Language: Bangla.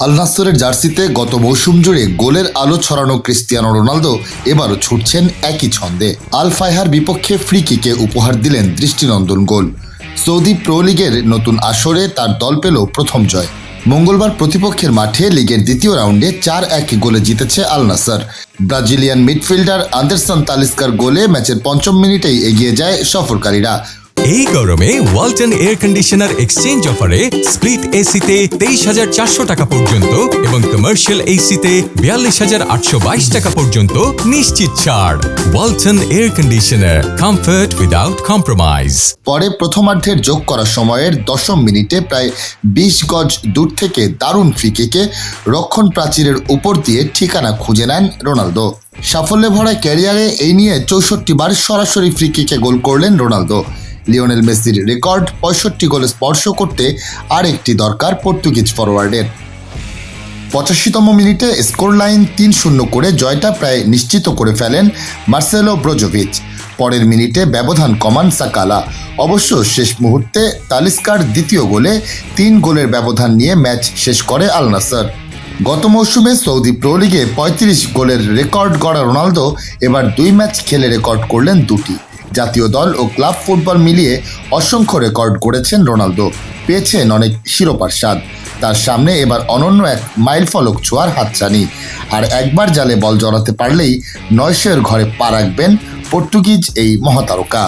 আল নাসরের জার্সিতে গত মৌসুম জুড়ে গোলের আলো ছড়ানো ক্রিস্টিয়ানো রোনালদো এবারও ছুটছেন একই ছন্দে। আল ফায়হার বিপক্ষে ফ্রি কিকে উপহার দিলেন দৃষ্টিনন্দন গোল। সৌদি প্রো লিগের নতুন আসরে তার দল পেল প্রথম জয়। মঙ্গলবার প্রতিপক্ষের মাঠে লিগের দ্বিতীয় রাউন্ডে 4-1 গোলে জিতেছে আল নাসর। ব্রাজিলিয়ান মিডফিল্ডার আন্ডারসন তালিস্কার গোলে ম্যাচের ৫ম মিনিটেই এগিয়ে যায় সফরকারীরা। এই গরমে ওয়ালটন এয়ার কন্ডিশনার এক্সচেঞ্জ অফারে স্প্লিট এসিতে ২৩,৪০০ টাকা পর্যন্ত এবং কমার্শিয়াল এসিতে ৪২,৮২২ টাকা পর্যন্ত নিশ্চিত ছাড়। Walton air conditioner, comfort without compromise. পরে প্রথমার্ধের যোগ করা সময়ের ১০ম মিনিটে প্রায় ২০ গজ দূর থেকে দারুণ ফ্রি কিকে রক্ষণ প্রাচীরের উপর দিয়ে ঠিকানা খুঁজে নেন রোনালদো। সাফল্যে ভরা ক্যারিয়ারে এই নিয়ে ৬৪ বার সরাসরি ফ্রি কিকে গোল করলেন রোনালদো। লিওনেল মেসির রেকর্ড ৬৫ গোলে স্পর্শ করতে আরেকটি দরকার পর্তুগিজ ফরোয়ার্ডের। ৮৫তম মিনিটে স্কোর লাইন ৩-০ করে জয়টা প্রায় নিশ্চিত করে ফেলেন মার্সেলো ব্রোজোভিচ। পরের মিনিটে ব্যবধান কমান সাকালা। অবশ্য শেষ মুহূর্তে তালিস্কার দ্বিতীয় গোলে ৩ গোলের ব্যবধান নিয়ে ম্যাচ শেষ করে আল নাসর। গত মৌসুমে সৌদি প্রো লিগে ৩৫ গোলের রেকর্ড গড়া রোনালদো এবার ২ ম্যাচ খেলে রেকর্ড করলেন ২টি। জাতীয় দল ও ক্লাব ফুটবল মিলিয়ে অসংখ্য রেকর্ড গড়েছেন রোনালদো। পেয়েছেন অনেক শিরোপার স্বাদ। তার সামনে এবার অনন্য এক মাইল ফলক ছোঁয়ার হাতছানি। আর একবার জালে বল জড়াতে পারলেই ৯০০ ঘরে পা রাখবেন পর্তুগিজ এই মহাতারকা।